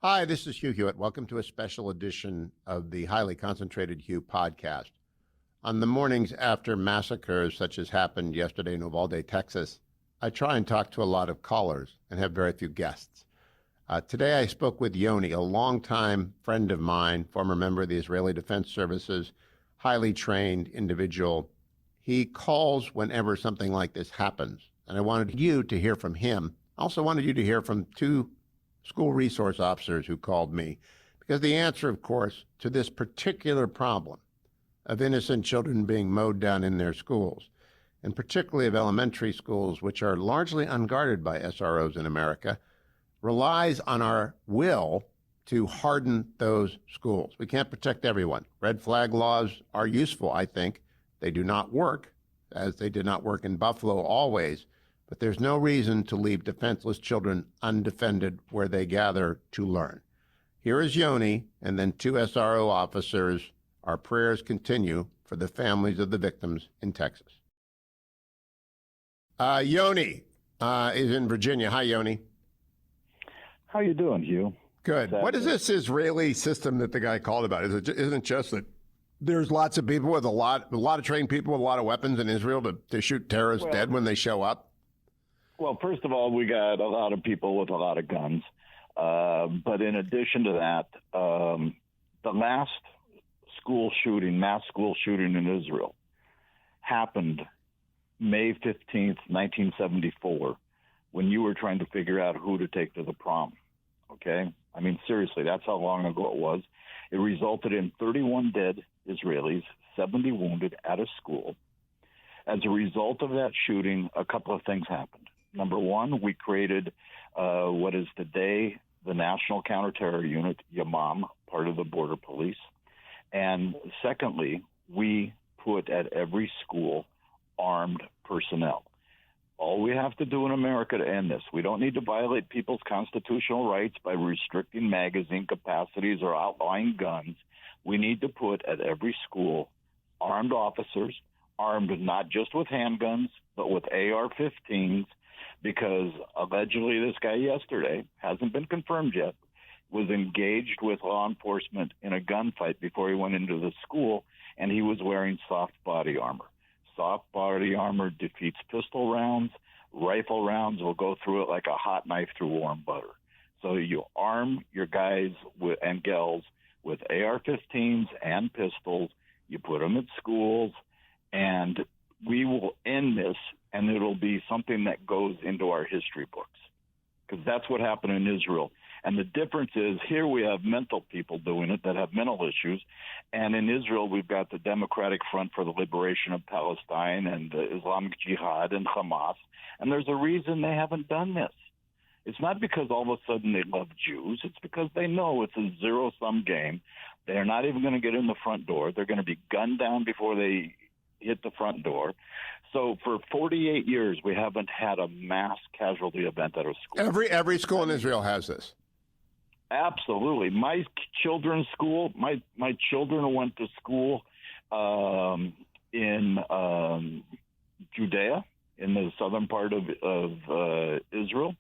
Hi, this is Hugh Hewitt. Welcome to a special edition of the Highly Concentrated Hugh podcast. On the mornings after massacres such as happened yesterday in Uvalde, Texas, I try and talk to a lot of callers and have very few guests. Today I spoke with Yoni, a longtime friend of mine, former member of the Israeli Defense Services, highly trained individual. He calls whenever something like this happens, and I wanted you to hear from him. I also wanted you to hear from two school resource officers who called me, because the answer, of course, to this particular problem of innocent children being mowed down in their schools, and particularly of elementary schools, which are largely unguarded by SROs in America, relies on our will to harden those schools. We can't protect everyone. Red flag laws are useful, I think. They do not work, as they did not work in Buffalo always, but there's no reason to leave defenseless children undefended where they gather to learn. Here is Yoni and then two SRO officers. Our prayers continue for the families of the victims in Texas. Yoni is in Virginia. Hi, Yoni. How you doing, Hugh? Good. What is this Israeli system that the guy called about? Isn't it just that there's lots of people with a lot of trained people with a lot of weapons in Israel to shoot terrorists dead when they show up? Well, first of all, we got a lot of people with a lot of guns. But in addition to that, the last mass school shooting in Israel happened May 15th, 1974, when you were trying to figure out who to take to the prom. Okay? I mean, seriously, that's how long ago it was. It resulted in 31 dead Israelis, 70 wounded at a school. As a result of that shooting, a couple of things happened. Number one, we created what is today the National Counterterror Unit, YAMAM, part of the Border Police. And secondly, we put at every school armed personnel. All we have to do in America to end this, we don't need to violate people's constitutional rights by restricting magazine capacities or outlawing guns. We need to put at every school armed officers, armed not just with handguns, but with AR-15s, because allegedly this guy yesterday, hasn't been confirmed yet, was engaged with law enforcement in a gunfight before he went into the school, and he was wearing soft body armor. Soft body armor defeats pistol rounds. Rifle rounds will go through it like a hot knife through warm butter. So you arm your guys and gals with AR-15s and pistols. You put them at schools, and we will end this, and it'll be something that goes into our history books, because that's what happened in Israel. And the difference is here we have mental people doing it that have mental issues, and in Israel we've got the Democratic Front for the Liberation of Palestine and the Islamic Jihad and Hamas, and there's a reason they haven't done this. It's not because all of a sudden they love Jews. It's because they know it's a zero-sum game. They're not even going to get in the front door. They're going to be gunned down before they hit the front door. So for 48 years, we haven't had a mass casualty event at a school. Every school in Israel has this. Absolutely. My children's school, my children went to school in Judea, in the southern part of Israel.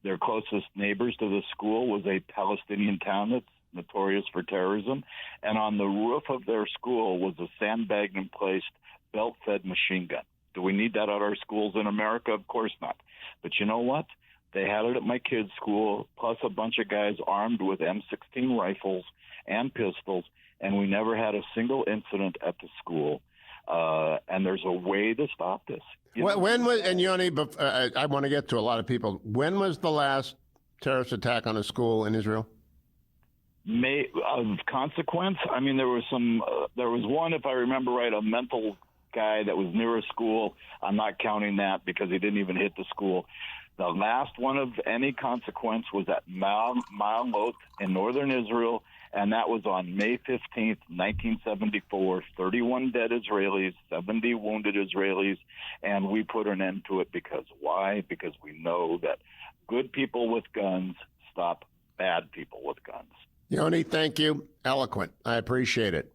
Their closest neighbors to the school was a Palestinian town that's notorious for terrorism. And on the roof of their school was a sandbagged and placed belt-fed machine gun. Do we need that at our schools in America? Of course not. But you know what? They had it at my kids' school, plus a bunch of guys armed with M16 rifles and pistols, and we never had a single incident at the school. And there's a way to stop this. When was, and Yoni, I want to get to a lot of people, when was the last terrorist attack on a school in Israel? May of consequence? I mean, there was one, if I remember right, a mental guy that was near a school. I'm not counting that because he didn't even hit the school. The last one of any consequence was at Ma'alot in northern Israel, and that was on May 15th, 1974. 31 dead Israelis, 70 wounded Israelis, and we put an end to it because why? Because we know that good people with guns stop bad people with guns. Yoni, thank you. Eloquent. I appreciate it.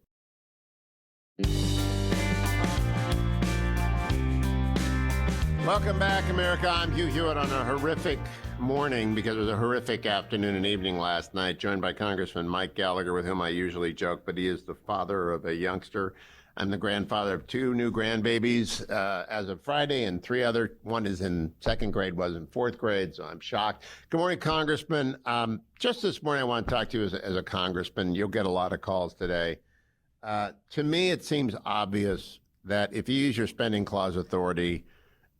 Welcome back, America. I'm Hugh Hewitt on a horrific morning because it was a horrific afternoon and evening last night, joined by Congressman Mike Gallagher, with whom I usually joke, but he is the father of a youngster. I'm the grandfather of two new grandbabies as of Friday, and one is in second grade, was in fourth grade, so I'm shocked. Good morning, Congressman. Just this morning, I want to talk to you as a congressman. You'll get a lot of calls today. To me, it seems obvious that if you use your spending clause authority,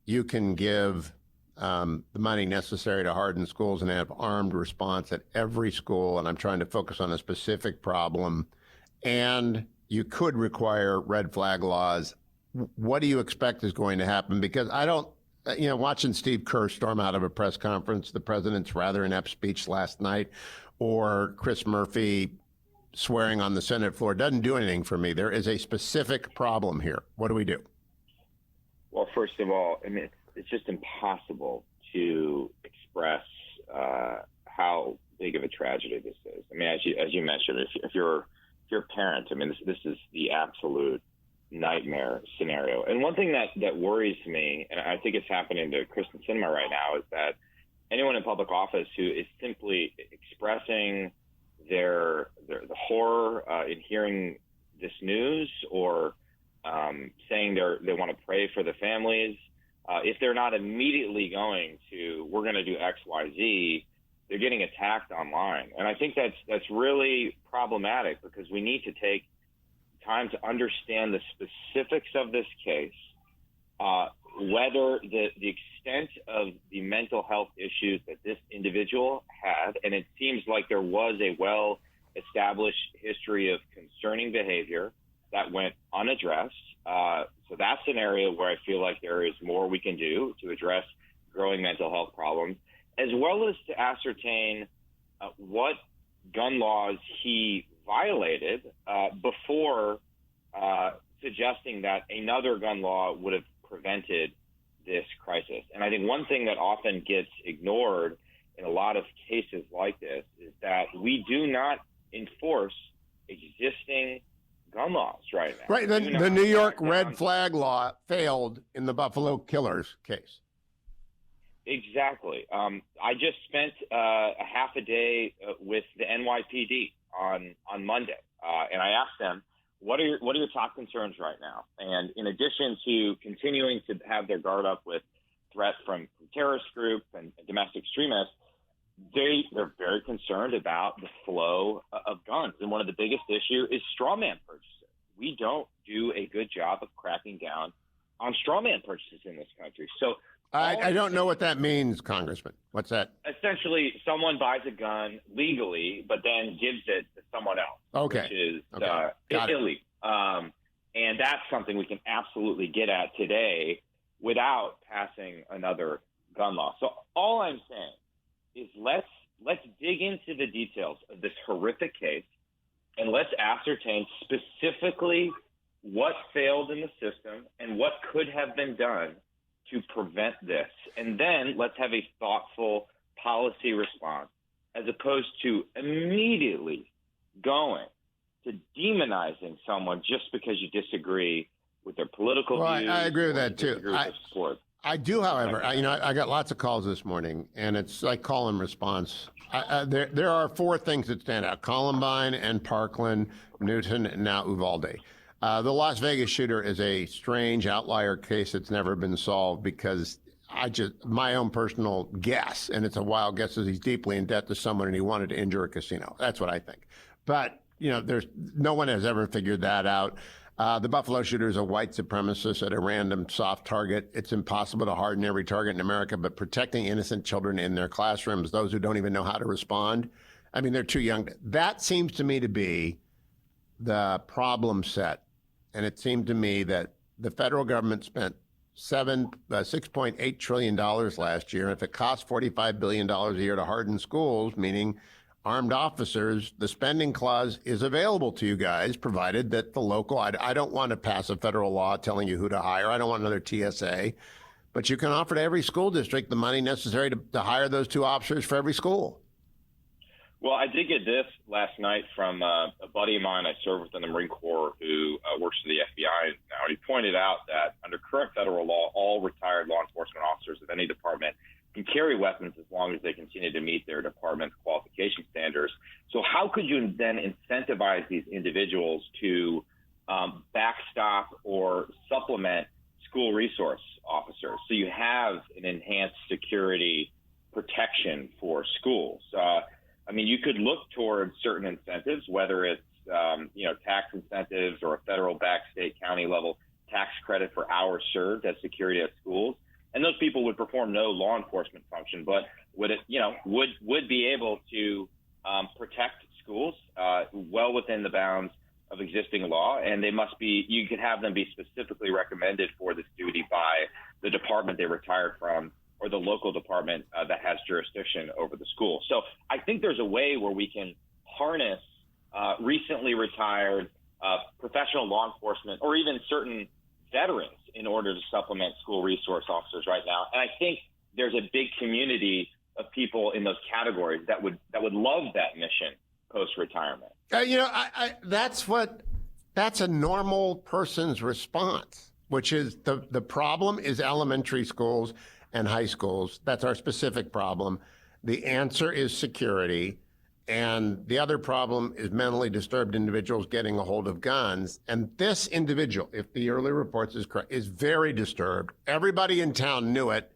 you can give the money necessary to harden schools and have armed response at every school. And I'm trying to focus on a specific problem. And you could require red flag laws. What do you expect is going to happen? Because I don't, watching Steve Kerr storm out of a press conference, the president's rather inept speech last night, or Chris Murphy swearing on the Senate floor doesn't do anything for me. There is a specific problem here. What do we do? Well, first of all, I mean, it's just impossible to express how big of a tragedy this is. I mean, as you mentioned, if you're a parent, I mean, this is the absolute nightmare scenario. And one thing that worries me, and I think it's happening to Kristen Sinema right now, is that anyone in public office who is simply expressing the horror in hearing this news, or saying they want to pray for the families, if they're not immediately going to, we're going to do X, Y, Z, they're getting attacked online. And I think that's really problematic, because we need to take time to understand the specifics of this case, whether the extent of the mental health issues that this individual had. And it seems like there was a well-established history of concerning behavior that went unaddressed. So that's an area where I feel like there is more we can do to address growing mental health problems, as well as to ascertain what gun laws he violated before suggesting that another gun law would have prevented this crisis. And I think one thing that often gets ignored in a lot of cases like this is that we do not enforce existing gun laws right now. Right. The New York red flag law failed in the Buffalo Killers case. Exactly. I just spent a half a day with the NYPD on Monday, and I asked them, what are your top concerns right now? And in addition to continuing to have their guard up with threats from terrorist groups and domestic extremists, they're very concerned about the flow of guns. And one of the biggest issues is straw man purchases. We don't do a good job of cracking down on straw man purchases in this country. So I don't know what that means, Congressman. What's that? Essentially, someone buys a gun legally, but then gives it to someone else, okay, which is illegal. And that's something we can absolutely get at today without passing another gun law. So all I'm saying is let's dig into the details of this horrific case, and let's ascertain specifically what failed in the system and what could have been done to prevent this. And then let's have a thoughtful policy response, as opposed to immediately going to demonizing someone just because you disagree with their political views. I agree with that too. I do, however, I got lots of calls this morning, and it's like call and response. There are four things that stand out: Columbine and Parkland, Newton, and now Uvalde. The Las Vegas shooter is a strange outlier case that's never been solved, because my own personal guess, and it's a wild guess, is he's deeply in debt to someone and he wanted to injure a casino. That's what I think. But, no one has ever figured that out. The Buffalo shooter is a white supremacist at a random soft target. It's impossible to harden every target in America, but protecting innocent children in their classrooms, those who don't even know how to respond, I mean, they're too young. That seems to me to be the problem set. And it seemed to me that the federal government spent $6.8 trillion last year. And if it costs $45 billion a year to harden schools, meaning armed officers, the spending clause is available to you guys, provided that the local, I don't want to pass a federal law telling you who to hire. I don't want another TSA. But you can offer to every school district the money necessary to hire those two officers for every school. Well, I did get this last night from a buddy of mine I served with in the Marine Corps who works for the FBI now. He pointed out that under current federal law, all retired law enforcement officers of any department can carry weapons as long as they continue to meet their department's qualification standards. So how could you then incentivize these individuals to backstop or supplement school resource officers so you have an enhanced security protection for schools? I mean, you could look towards certain incentives, whether it's tax incentives or a federal, back, state, county level tax credit for hours served as security at schools. And those people would perform no law enforcement function, but would be able to protect schools well within the bounds of existing law. And you could have them be specifically recommended for this duty by the department they retired from or the local department that has jurisdiction over the school. So I think there's a way where we can harness recently retired professional law enforcement or even certain veterans in order to supplement school resource officers right now. And I think there's a big community of people in those categories that would love that mission post-retirement. That's a normal person's response, which is the problem is elementary schools and high schools. That's our specific problem. The answer is security. And the other problem is mentally disturbed individuals getting a hold of guns. And this individual, if the early reports is correct, is very disturbed. Everybody in town knew it.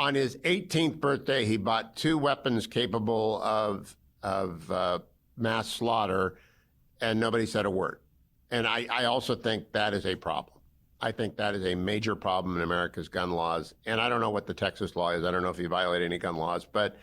On his 18th birthday, he bought 2 weapons capable of mass slaughter, and nobody said a word. And I also think that is a problem. I think that is a major problem in America's gun laws. And I don't know what the Texas law is. I don't know if you violate any gun laws, but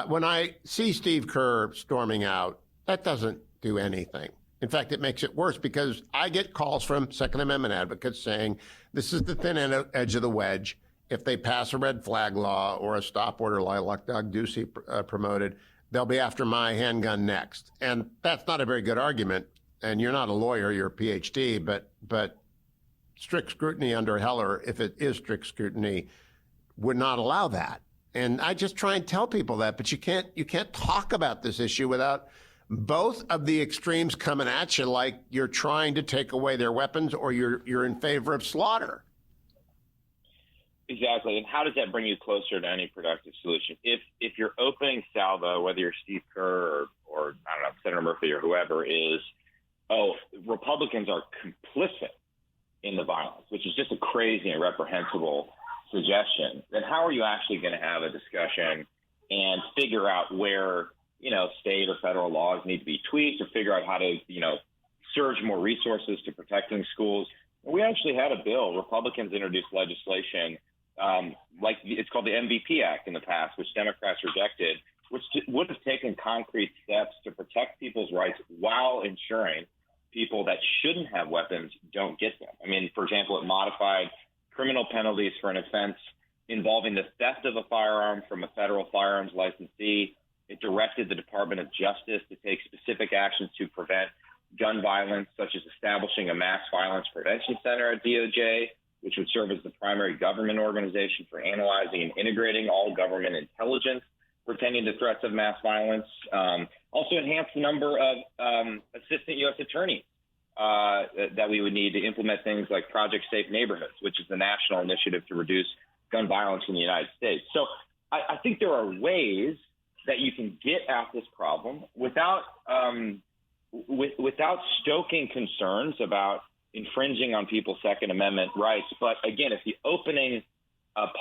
when I see Steve Kerr storming out, that doesn't do anything. In fact, it makes it worse because I get calls from Second Amendment advocates saying this is the thin edge of the wedge. If they pass a red flag law or a stop order like Luck Dog Ducey promoted, they'll be after my handgun next. And that's not a very good argument. And you're not a lawyer, you're a PhD, but strict scrutiny under Heller, if it is strict scrutiny, would not allow that. And I just try and tell people that, but you can't talk about this issue without both of the extremes coming at you like you're trying to take away their weapons or you're in favor of slaughter. Exactly. And how does that bring you closer to any productive solution? If your opening salvo, whether you're Steve Kerr or I don't know, Senator Murphy or whoever, is, Republicans are complicit in the violence, which is just a crazy and reprehensible suggestion, then how are you actually going to have a discussion and figure out where, state or federal laws need to be tweaked or figure out how to, surge more resources to protecting schools? We actually had a bill. Republicans introduced legislation it's called the MVP Act in the past, which Democrats rejected, which would have taken concrete steps to protect people's rights while ensuring people that shouldn't have weapons don't get them. I mean, for example, it modified criminal penalties for an offense involving the theft of a firearm from a federal firearms licensee. It directed the Department of Justice to take specific actions to prevent gun violence, such as establishing a mass violence prevention center at DOJ, which would serve as the primary government organization for analyzing and integrating all government intelligence pertaining to threats of mass violence. Also enhanced the number of assistant U.S. attorneys that we would need to implement things like Project Safe Neighborhoods, which is the national initiative to reduce gun violence in the United States. So I think there are ways that you can get at this problem without stoking concerns about infringing on people's Second Amendment rights. But again, if the opening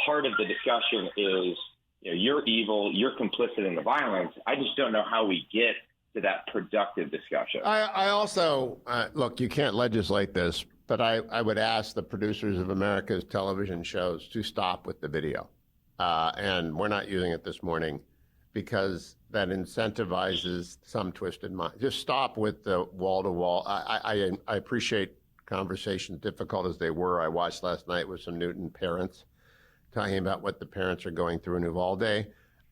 part of the discussion is, you're evil, you're complicit in the violence, I just don't know how we get to that productive discussion. I also, look, you can't legislate this, but I would ask the producers of America's television shows to stop with the video. And we're not using it this morning because that incentivizes some twisted mind. Just stop with the wall-to-wall. I appreciate conversations, difficult as they were. I watched last night with some Newton parents talking about what the parents are going through in Uvalde.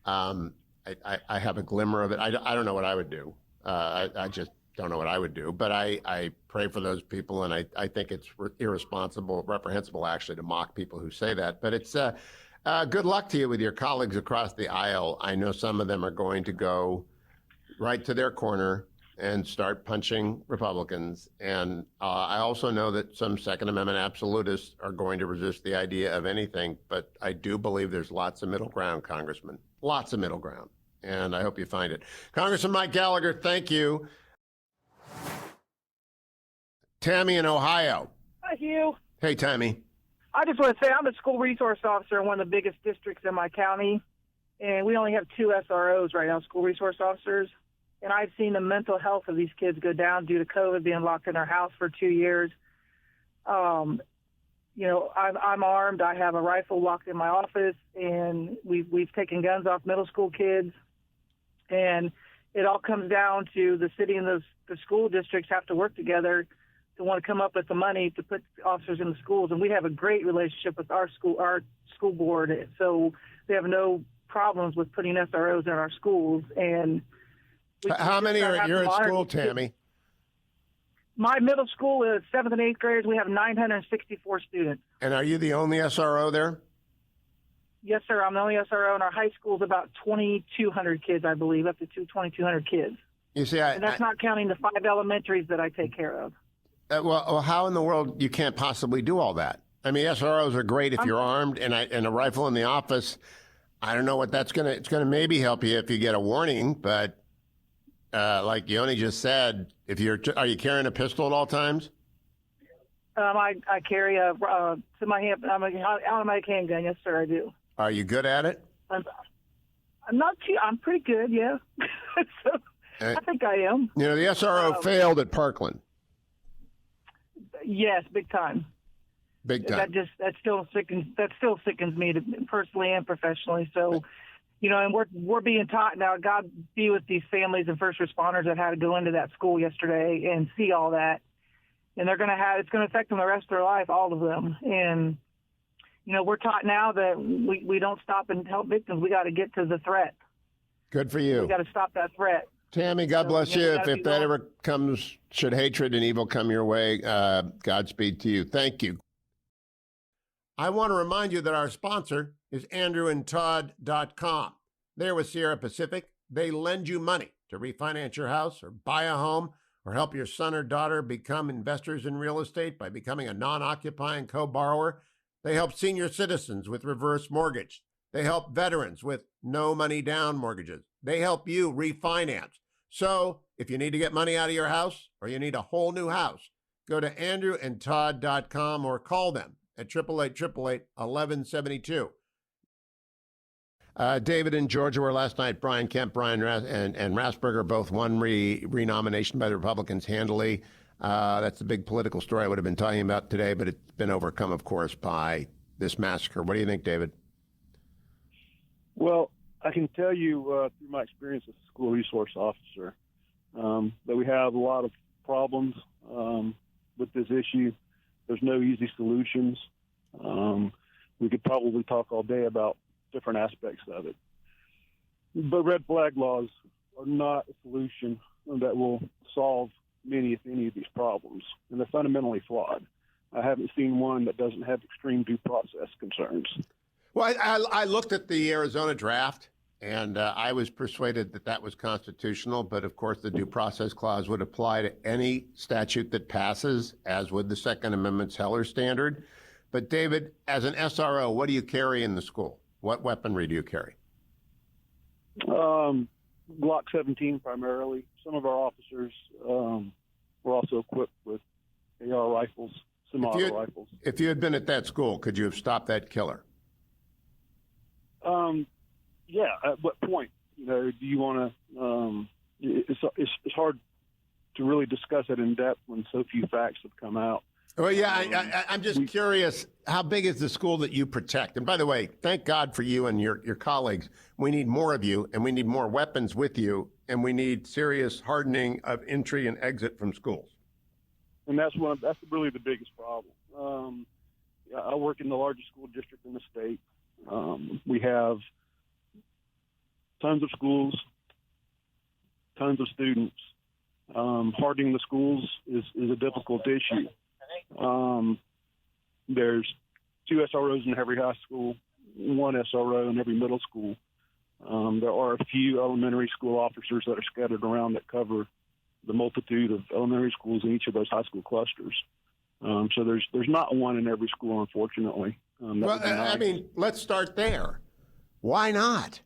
I have a glimmer of it. I don't know what I would do. I just don't know what I would do. But I pray for those people, and I think it's irresponsible, reprehensible, actually, to mock people who say that. But it's good luck to you with your colleagues across the aisle. I know some of them are going to go right to their corner and start punching Republicans. And I also know that some Second Amendment absolutists are going to resist the idea of anything, but I do believe there's lots of middle ground, Congressman. Lots of middle ground. And I hope you find it. Congressman Mike Gallagher, thank you. Tammy in Ohio. Hi, Hugh. Hey, Tammy. I just want to say I'm a school resource officer in one of the biggest districts in my county, and we only have 2 SROs right now, school resource officers. And I've seen the mental health of these kids go down due to COVID, being locked in their house for 2 years. I'm armed. I have a rifle locked in my office, and we've taken guns off middle school kids. And it all comes down to the city and the school districts have to work together to want to come up with the money to put officers in the schools. And we have a great relationship with our school board, so we have no problems with putting SROs in our schools. And how many are at your school, Tammy? My middle school is 7th and 8th graders. We have 964 students. And are you the only SRO there? Yes, sir. I'm the only SRO, and our high school is about 2,200 kids, I believe, up to 2,200 kids. You see, and that's not counting the 5 elementaries that I take care of. Well, how in the world you can't possibly do all that? I mean, SROs are great if you're armed and a rifle in the office. I don't know what it's gonna maybe help you if you get a warning, but like Yoni just said, are you carrying a pistol at all times? I carry a automatic handgun. Yes, sir, I do. Are you good at it? I'm not too. I'm pretty good. Yeah. So, I think I am. You know, the SRO failed at Parkland. Yes, big time. Big time. That still sickens me personally and professionally. So, and we're being taught now. God be with these families and first responders that had to go into that school yesterday and see all that, and it's going to affect them the rest of their life, all of them. And we're taught now that we don't stop and help victims. We got to get to the threat. Good for you. We got to stop that threat. Tammy, God bless you. If that ever comes, should hatred and evil come your way, Godspeed to you. Thank you. I want to remind you that our sponsor is andrewandtodd.com. They're with Sierra Pacific. They lend you money to refinance your house or buy a home or help your son or daughter become investors in real estate by becoming a non-occupying co-borrower. They help senior citizens with reverse mortgage. They help veterans with no money down mortgages. They help you refinance. So if you need to get money out of your house or you need a whole new house, go to andrewandtodd.com or call them at 888-888-1172. David in Georgia, where last night Brian Kemp, and Rasberger both won renomination by the Republicans handily. That's the big political story I would have been talking about today, but it's been overcome, of course, by this massacre. What do you think, David? Well, I can tell you through my experience as a school resource officer that we have a lot of problems with this issue. There's no easy solutions. We could probably talk all day about different aspects of it. But red flag laws are not a solution that will solve many, if any, of these problems, and they're fundamentally flawed. I haven't seen one that doesn't have extreme due process concerns. Well, I looked at the Arizona draft, and I was persuaded that that was constitutional, but of course the due process clause would apply to any statute that passes, as would the Second Amendment's Heller standard. But David, as an SRO, what do you carry in the school? What weaponry do you carry? Glock 17 primarily. Some of our officers were also equipped with AR rifles, semi-auto rifles. If you had been at that school, could you have stopped that killer? Yeah. At what point? Do you want to? It's hard to really discuss it in depth when so few facts have come out. Well, yeah, I'm just curious, how big is the school that you protect? And by the way, thank God for you and your colleagues. We need more of you, and we need more weapons with you, and we need serious hardening of entry and exit from schools. And that's really the biggest problem. I work in the largest school district in the state. We have tons of schools, tons of students. Hardening the schools is a difficult issue. There's 2 SROs in every high school, 1 SRO in every middle school. There are a few elementary school officers that are scattered around that cover the multitude of elementary schools in each of those high school clusters. So there's not one in every school, unfortunately. Well, I mean, let's start there. Why not?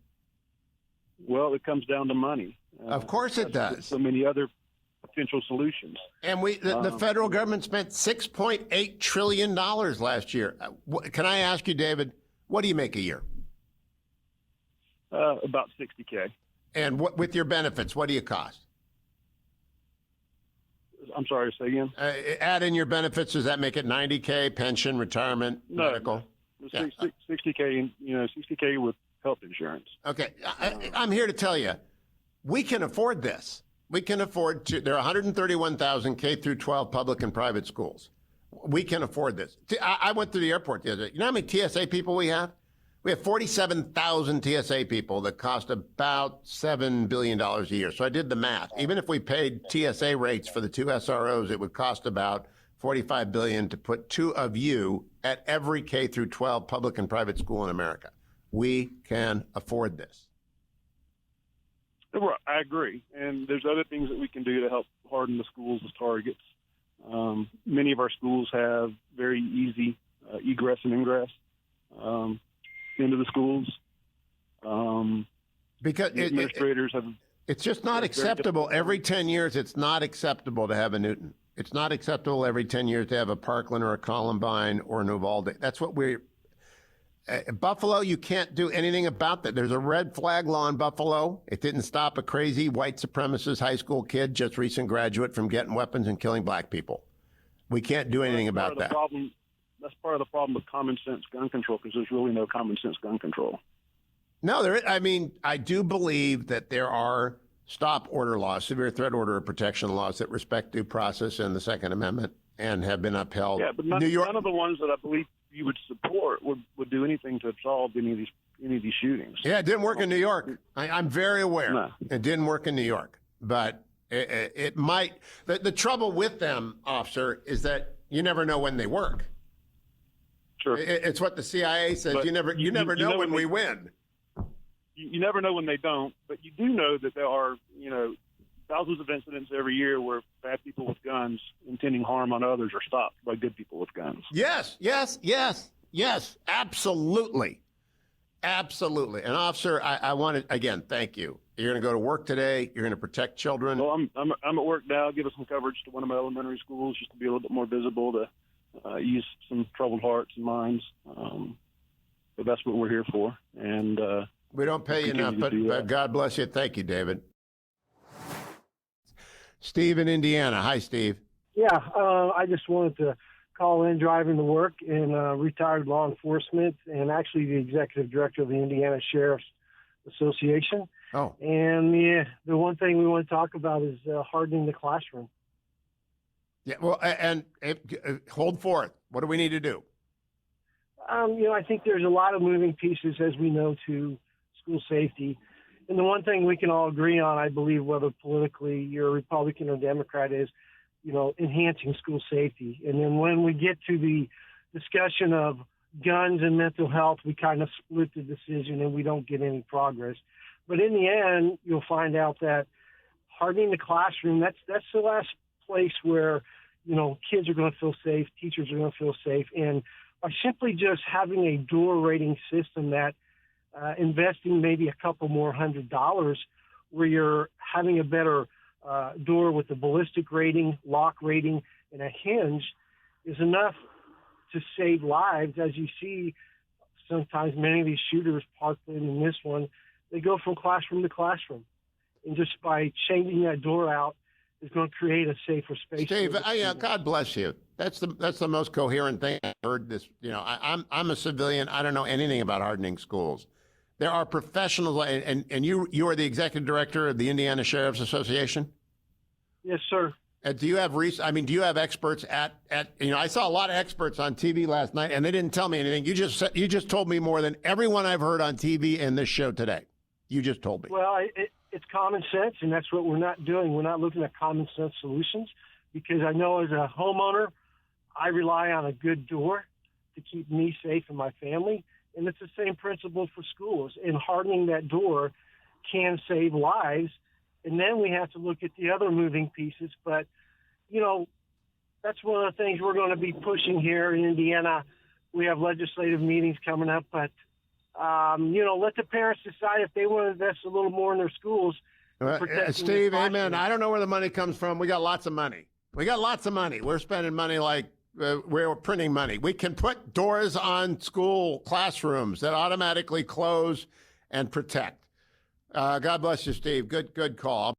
Well, it comes down to money. Of course it does. So many other potential solutions. And the federal government spent $6.8 trillion last year. Can I ask you, David, what do you make a year? About $60K. And with your benefits, what do you cost? I'm sorry, say again? Add in your benefits, does that make it $90K, pension, retirement, medical? No, 60K, $60K with health insurance. Okay, I'm here to tell you, we can afford this. We can afford to. There are 131,000 K through 12 public and private schools. We can afford this. I went to the airport the other day. You know how many TSA people we have? We have 47,000 TSA people that cost about $7 billion a year. So I did the math. Even if we paid TSA rates for the 2 SROs, it would cost about $45 billion to put 2 of you at every K through 12 public and private school in America. We can afford this. I agree. And there's other things that we can do to help harden the schools as targets. Many of our schools have very easy egress and ingress into the schools. Because administrators have. It's just not acceptable. Every 10 years, it's not acceptable to have a Newton. It's not acceptable every 10 years to have a Parkland or a Columbine or an Uvalde. That's what we're. Buffalo, you can't do anything about that. There's a red flag law in Buffalo. It didn't stop a crazy white supremacist high school kid, just recent graduate, from getting weapons and killing black people. We can't do anything about that. That's part of the problem with common sense gun control, because there's really no common sense gun control. No, there. I mean, I do believe that there are stop order laws, severe threat order protection laws that respect due process and the Second Amendment and have been upheld. Yeah, but none of the ones that I believe you would support would do anything to solve any of these shootings. Yeah, it didn't work in New York. I'm very aware. No. It didn't work in New York, but it might. The trouble with them, officer, is that you never know when they work. Sure. It's what the CIA says. But you never know when we win. You never know when they don't, but you do know that there are, thousands of incidents every year where bad people with guns intending harm on others are stopped by good people with guns. Yes, absolutely. Absolutely. And officer, I want to, again, thank you. You're going to go to work today. You're going to protect children. Well, I'm at work now, giving some coverage to one of my elementary schools just to be a little bit more visible, to ease some troubled hearts and minds. But that's what we're here for. And we don't pay you enough, but God bless you. Thank you, David. Steve in Indiana. Hi, Steve. Yeah, I just wanted to call in driving to work in retired law enforcement and actually the executive director of the Indiana Sheriff's Association. Oh. And the one thing we want to talk about is hardening the classroom. Yeah, well, and hold forth. What do we need to do? I think there's a lot of moving pieces, as we know, to school safety. And the one thing we can all agree on, I believe, whether politically you're a Republican or Democrat, is, enhancing school safety. And then when we get to the discussion of guns and mental health, we kind of split the decision and we don't get any progress. But in the end, you'll find out that hardening the classroom, that's the last place where, kids are going to feel safe, teachers are going to feel safe. And by simply just having a door rating system that investing maybe a couple more $100 where you're having a better door with a ballistic rating, lock rating, and a hinge is enough to save lives. As you see, sometimes many of these shooters, Parkland and this one, they go from classroom to classroom. And just by changing that door out is going to create a safer space. Steve, God bless you. That's the most coherent thing I've heard. This, I'm a civilian. I don't know anything about hardening schools. There are professionals, and you are the executive director of the Indiana Sheriff's Association? Yes, sir. Do you have do you have experts at I saw a lot of experts on TV last night, and they didn't tell me anything. You just told me more than everyone I've heard on TV in this show today. You just told me. Well, it's common sense, and that's what we're not doing. We're not looking at common sense solutions, because I know as a homeowner, I rely on a good door to keep me safe and my family. And it's the same principle for schools. And hardening that door can save lives And then we have to look at the other moving pieces. But, that's one of the things we're going to be pushing here in Indiana. We have legislative meetings coming up, but, let the parents decide if they want to invest a little more in their schools. Steve, amen. I don't know where the money comes from. We got lots of money. We're spending money like we're printing money. We can put doors on school classrooms that automatically close and protect. God bless you, Steve. Good call.